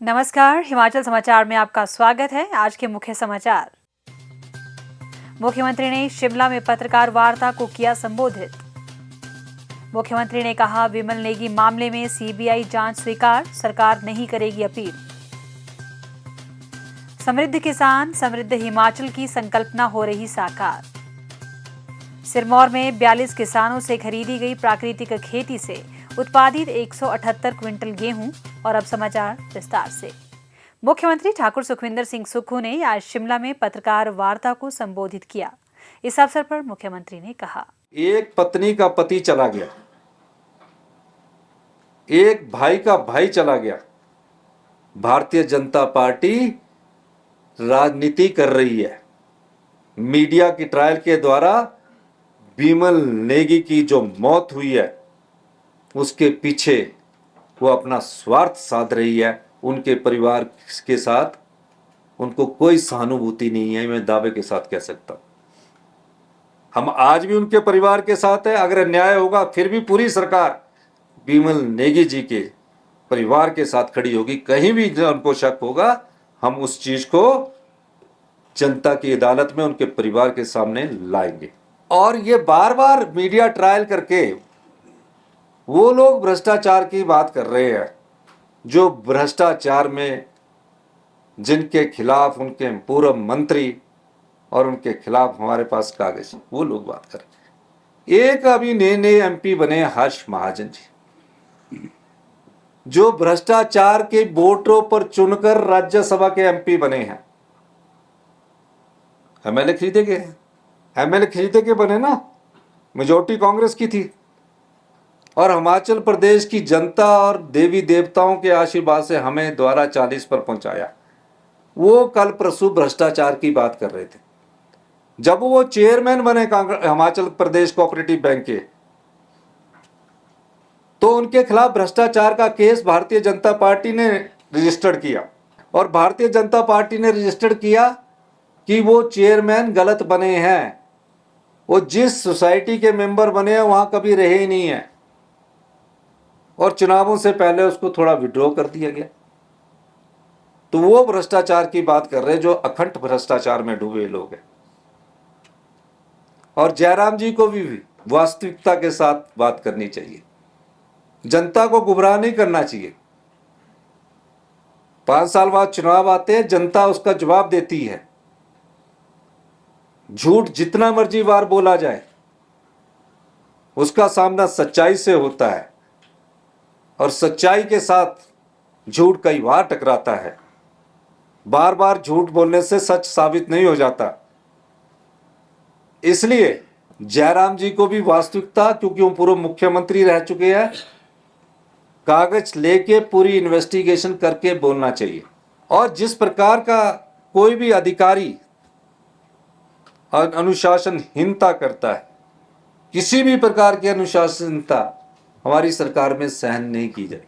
नमस्कार, हिमाचल समाचार में आपका स्वागत है। आज के मुख्य समाचार। मुख्यमंत्री ने शिमला में पत्रकार वार्ता को किया संबोधित। मुख्यमंत्री ने कहा, विमल नेगी मामले में सीबीआई जांच स्वीकार, सरकार नहीं करेगी अपील। समृद्ध किसान, समृद्ध हिमाचल की संकल्पना हो रही साकार। सिरमौर में 42 किसानों से खरीदी गई प्राकृतिक खेती से उत्पादित 178 क्विंटल गेहूं। और अब समाचार विस्तार से। मुख्यमंत्री ठाकुर सुखविंदर सिंह सुक्खू ने आज शिमला में पत्रकार वार्ता को संबोधित किया। इस अवसर पर मुख्यमंत्री ने कहा, एक पत्नी का पति चला गया, एक भाई का भाई चला गया। भारतीय जनता पार्टी राजनीति कर रही है। मीडिया की ट्रायल के द्वारा विमल नेगी की जो मौत हुई है, उसके पीछे वो अपना स्वार्थ साध रही है। उनके परिवार के साथ उनको कोई सहानुभूति नहीं है, मैं दावे के साथ कह सकता हूं। हम आज भी उनके परिवार के साथ है। अगर अन्याय होगा फिर भी पूरी सरकार विमल नेगी जी के परिवार के साथ खड़ी होगी। कहीं भी उनको शक होगा, हम उस चीज को जनता की अदालत में उनके परिवार के सामने लाएंगे। और ये बार बार मीडिया ट्रायल करके वो लोग भ्रष्टाचार की बात कर रहे हैं, जो भ्रष्टाचार में जिनके खिलाफ उनके पूर्व मंत्री और उनके खिलाफ हमारे पास कागज, वो लोग बात कर रहे हैं। एक अभी नए एमपी बने हर्ष महाजन जी, जो भ्रष्टाचार के वोटों पर चुनकर राज्यसभा के एमपी बने हैं। एमएलए खरीदे गए हैं, एमएलए खरीदे के बने ना, मेजोरिटी कांग्रेस की थी। और हिमाचल प्रदेश की जनता और देवी देवताओं के आशीर्वाद से हमें द्वारा 40 पर पहुंचाया। वो कल परसों भ्रष्टाचार की बात कर रहे थे। जब वो चेयरमैन बने हिमाचल प्रदेश कोऑपरेटिव बैंक के, तो उनके खिलाफ भ्रष्टाचार का केस भारतीय जनता पार्टी ने रजिस्टर्ड किया। और भारतीय जनता पार्टी ने रजिस्टर्ड किया कि वो चेयरमैन गलत बने हैं। वो जिस सोसाइटी के मेंबर बने हैं वहां कभी रहे ही नहीं है, और चुनावों से पहले उसको थोड़ा विड्रॉ कर दिया गया। तो वो भ्रष्टाचार की बात कर रहे हैं जो अखंड भ्रष्टाचार में डूबे लोग हैं। और जयराम जी को भी वास्तविकता के साथ बात करनी चाहिए। जनता को गुमराह नहीं करना चाहिए। 5 साल बाद चुनाव आते हैं, जनता उसका जवाब देती है। झूठ जितना मर्जी बार बोला जाए, उसका सामना सच्चाई से होता है, और सच्चाई के साथ झूठ कई बार टकराता है। बार बार झूठ बोलने से सच साबित नहीं हो जाता। इसलिए जयराम जी को भी वास्तविकता, क्योंकि वो पूर्व मुख्यमंत्री रह चुके हैं, कागज लेके पूरी इन्वेस्टिगेशन करके बोलना चाहिए। और जिस प्रकार का कोई भी अधिकारी अनुशासनहीनता करता है, किसी भी प्रकार की अनुशासनहीनता हमारी सरकार में सहन नहीं की जाए।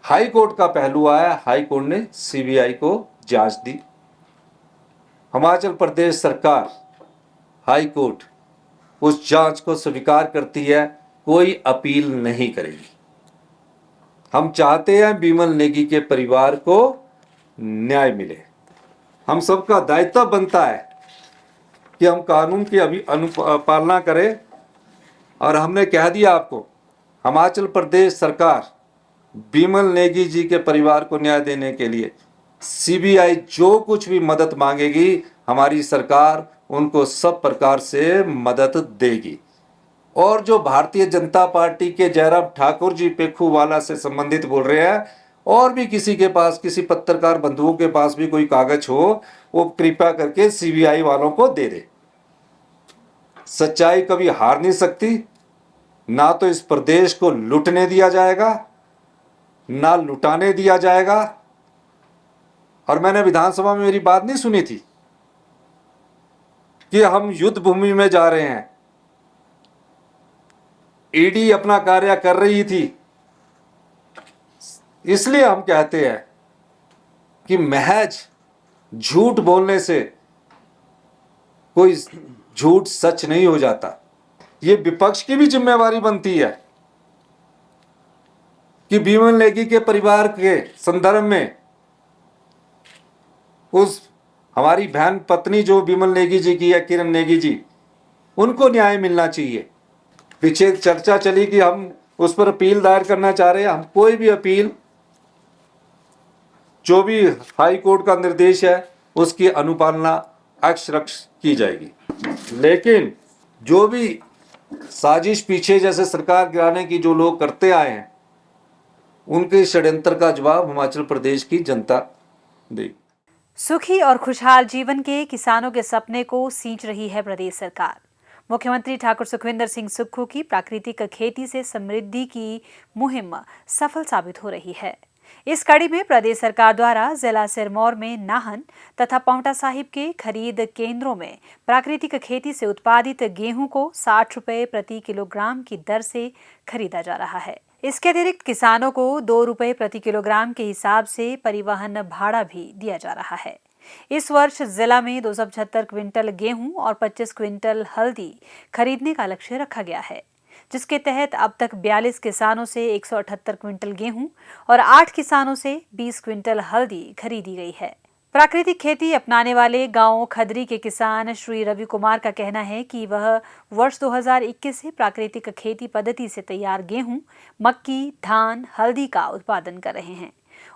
हाई कोर्ट का पहलू आया, हाई कोर्ट ने सीबीआई को जांच दी। हिमाचल प्रदेश सरकार, हाई कोर्ट उस जांच को स्वीकार करती है, कोई अपील नहीं करेगी। हम चाहते हैं विमल नेगी के परिवार को न्याय मिले। हम सबका दायित्व बनता है कि हम कानून की अनुपालना करें। और हमने कह दिया आपको, हिमाचल प्रदेश सरकार विमल नेगी जी के परिवार को न्याय देने के लिए सीबीआई जो कुछ भी मदद मांगेगी, हमारी सरकार उनको सब प्रकार से मदद देगी। और जो भारतीय जनता पार्टी के जयराम ठाकुर जी पेखूवाला से संबंधित बोल रहे हैं, और भी किसी के पास, किसी पत्रकार बंधुओं के पास भी कोई कागज हो, वो कृपया करके सीबीआई वालों को दे दे। सच्चाई कभी हार नहीं सकती। ना तो इस प्रदेश को लूटने दिया जाएगा, ना लुटाने दिया जाएगा। और मैंने विधानसभा में मेरी बात नहीं सुनी थी कि हम युद्ध भूमि में जा रहे हैं। ईडी अपना कार्य कर रही थी। इसलिए हम कहते हैं कि महज झूठ बोलने से कोई झूठ सच नहीं हो जाता। ये विपक्ष की भी जिम्मेवारी बनती है कि बीमल नेगी के परिवार के संदर्भ में उस हमारी बहन पत्नी जो बीमल नेगी जी की है, किरण नेगी जी, उनको न्याय मिलना चाहिए। पीछे चर्चा चली कि हम उस पर अपील दायर करना चाह रहे हैं। हम कोई भी अपील, जो भी हाई कोर्ट का निर्देश है उसकी अनुपालना अक्षरशः की जाएगी। लेकिन जो भी साजिश पीछे जैसे सरकार गिराने की जो लोग करते आए हैं, उनके षड्यंत्र का जवाब हिमाचल प्रदेश की जनता देगी। सुखी और खुशहाल जीवन के किसानों के सपने को सींच रही है प्रदेश सरकार। मुख्यमंत्री ठाकुर सुखविंदर सिंह सुक्खू की प्राकृतिक खेती से समृद्धि की मुहिम सफल साबित हो रही है। इस कड़ी में प्रदेश सरकार द्वारा जिला सिरमौर में नाहन तथा पांवटा साहिब के खरीद केंद्रों में प्राकृतिक खेती से उत्पादित गेहूं को 60 रुपए प्रति किलोग्राम की दर से खरीदा जा रहा है। इसके अतिरिक्त किसानों को 2 रुपए प्रति किलोग्राम के हिसाब से परिवहन भाड़ा भी दिया जा रहा है। इस वर्ष जिला में 275 क्विंटल गेहूं और 25 क्विंटल हल्दी खरीदने का लक्ष्य रखा गया है, जिसके तहत अब तक 42 किसानों से 178 क्विंटल गेहूं और 8 किसानों से 20 क्विंटल हल्दी खरीदी गई है। प्राकृतिक खेती अपनाने वाले गांव खदरी के किसान श्री रवि कुमार का कहना है कि वह वर्ष 2021 से प्राकृतिक खेती पद्धति से तैयार गेहूं, मक्की, धान, हल्दी का उत्पादन कर रहे हैं।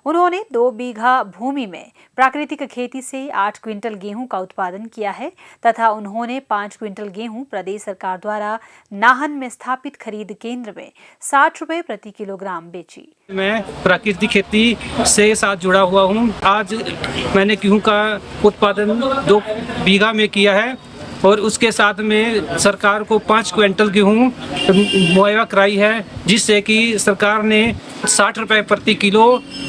उन्होंने 2 बीघा भूमि में प्राकृतिक खेती से 8 क्विंटल गेहूं का उत्पादन किया है तथा उन्होंने 5 क्विंटल गेहूं प्रदेश सरकार द्वारा नाहन में स्थापित खरीद केंद्र में 60 रुपए प्रति किलोग्राम बेची। मैं प्राकृतिक खेती से साथ जुड़ा हुआ हूं। आज मैंने गेहूं का उत्पादन 2 बीघा में किया है और उसके साथ में सरकार को 5 क्विंटल गेहूं मुहैया कराई है, जिससे कि सरकार ने 60 रुपए प्रति किलो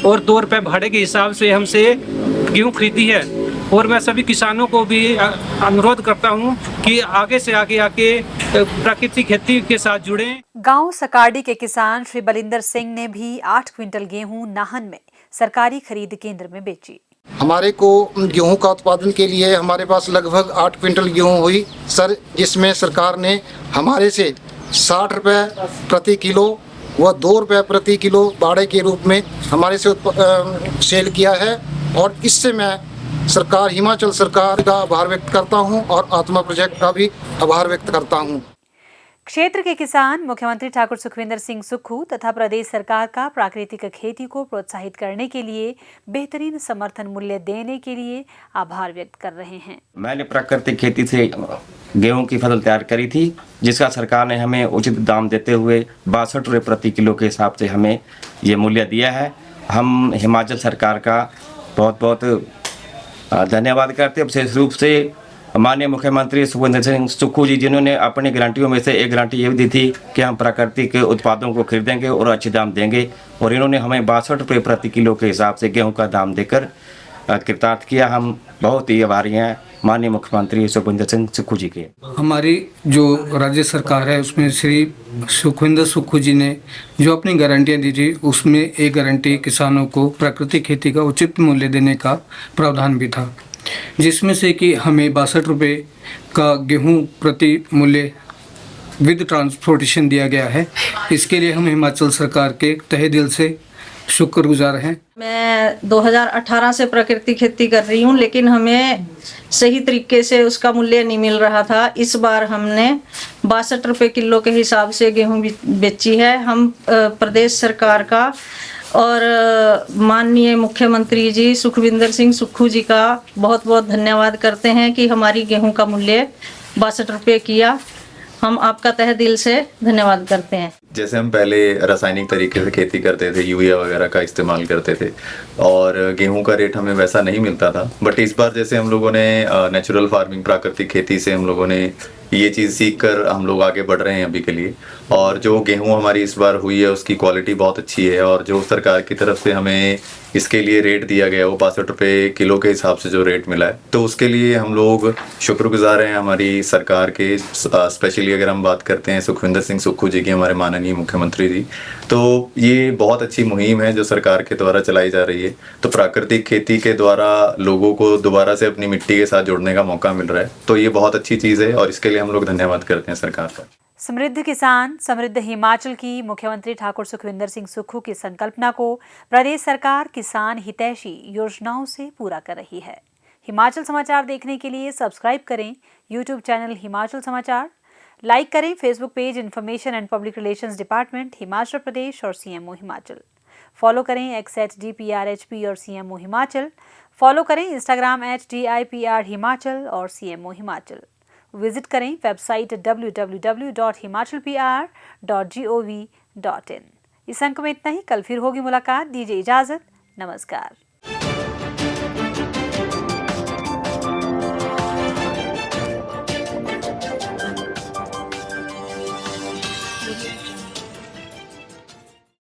और 2 रुपए भाड़े के हिसाब से हमसे गेहूं खरीदी है। और मैं सभी किसानों को भी अनुरोध करता हूं कि आगे से आगे प्राकृतिक खेती के साथ जुड़ें। गांव सकार्डी के किसान श्री बलिंदर सिंह ने भी 8 क्विंटल गेहूं नाहन में सरकारी खरीद केंद्र में बेची। हमारे को गेहूं का उत्पादन के लिए हमारे पास लगभग 8 क्विंटल गेहूं हुई सर, जिसमें सरकार ने हमारे से 60 रुपए प्रति किलो व 2 रुपए प्रति किलो भाड़े के रूप में हमारे से सेल किया है। और इससे मैं सरकार, हिमाचल सरकार का आभार व्यक्त करता हूं और आत्मा प्रोजेक्ट का भी आभार व्यक्त करता हूं। क्षेत्र के किसान मुख्यमंत्री ठाकुर सुखविंदर सिंह सुक्खू तथा प्रदेश सरकार का प्राकृतिक खेती को प्रोत्साहित करने के लिए बेहतरीन समर्थन मूल्य देने के लिए आभार व्यक्त कर रहे हैं। मैंने प्राकृतिक खेती से गेहूं की फसल तैयार करी थी, जिसका सरकार ने हमें उचित दाम देते हुए 62 रुपये प्रति किलो के हिसाब से हमें ये मूल्य दिया है। हम हिमाचल सरकार का बहुत बहुत धन्यवाद करते हैं। विशेष रूप से माननीय मुख्यमंत्री सुखविंदर सिंह सुक्खू जी, जिन्होंने अपनी गारंटियों में से एक गारंटी ये भी दी थी कि हम प्राकृतिक उत्पादों को खरीदेंगे और अच्छे दाम देंगे, और इन्होंने हमें 62 रुपये प्रति किलो के हिसाब से गेहूं का दाम देकर कृतार्थ किया। हम बहुत ही आभारी हैं माननीय मुख्यमंत्री सुखविंदर सिंह सुक्खू जी के। हमारी जो राज्य सरकार है उसमें श्री सुखविंदर सुक्खू जी ने जो अपनी गारंटियाँ दी थी, उसमें एक गारंटी किसानों को प्राकृतिक खेती का उचित मूल्य देने का प्रावधान भी था, जिसमें से कि हमें 62 रुपये का गेहूं प्रति मूल्य विद ट्रांसपोर्टेशन दिया गया है। इसके लिए हम हिमाचल सरकार के तहे दिल से शुक्रगुजार हैं। मैं 2018 से प्राकृतिक खेती कर रही हूं, लेकिन हमें सही तरीके से उसका मूल्य नहीं मिल रहा था। इस बार हमने 62 रुपये किलो के हिसाब से गेहूं बेची है। हम प्रदेश सरकार का और माननीय मुख्यमंत्री जी सुखविंदर सिंह सुक्खू जी का बहुत बहुत धन्यवाद करते हैं कि हमारी गेहूं का मूल्य 62 रुपये किया। हम आपका तहे दिल से धन्यवाद करते हैं। जैसे हम पहले रासायनिक तरीके से खेती करते थे, यूरिया वगैरह का इस्तेमाल करते थे और गेहूं का रेट हमें वैसा नहीं मिलता था, बट इस बार जैसे हम लोगों ने नेचुरल फार्मिंग, प्राकृतिक खेती से हम लोगों ने ये चीज़ सीख कर हम लोग आगे बढ़ रहे हैं अभी के लिए। और जो गेहूं हमारी इस बार हुई है उसकी क्वालिटी बहुत अच्छी है, और जो सरकार की तरफ से हमें इसके लिए रेट दिया गया वो 62 रुपये किलो के हिसाब से जो रेट मिला है, तो उसके लिए हम लोग शुक्रगुजार हैं हमारी सरकार के। स्पेशली अगर हम बात करते हैं सुखविंदर सिंह सुक्खू जी की, हमारे माननीय मुख्यमंत्री जी, तो ये बहुत अच्छी मुहिम है जो सरकार के द्वारा चलाई जा रही है। तो प्राकृतिक खेती के द्वारा लोगों को दोबारा से अपनी मिट्टी के साथ जुड़ने का मौका मिल रहा है, तो ये बहुत अच्छी चीज़ है और इसके लिए हम लोग धन्यवाद करते हैं सरकार का। समृद्ध किसान समृद्ध हिमाचल की मुख्यमंत्री ठाकुर सुखविंदर सिंह सुक्खू की संकल्पना को प्रदेश सरकार किसान हितैषी योजनाओं से पूरा कर रही है। हिमाचल समाचार देखने के लिए सब्सक्राइब करें यूट्यूब चैनल हिमाचल समाचार, लाइक करें Facebook page information and public relations department Himachal Pradesh और CMO हिमाचल, फॉलो करें x@DPRHP और CMO हिमाचल, फॉलो करें इंस्टाग्राम @DIPR हिमाचल और CMO हिमाचल। विजिट करें वेबसाइट www.himachalpr.gov.in। इस अंक में इतना ही, कल फिर होगी मुलाकात। दीजिए इजाजत, नमस्कार।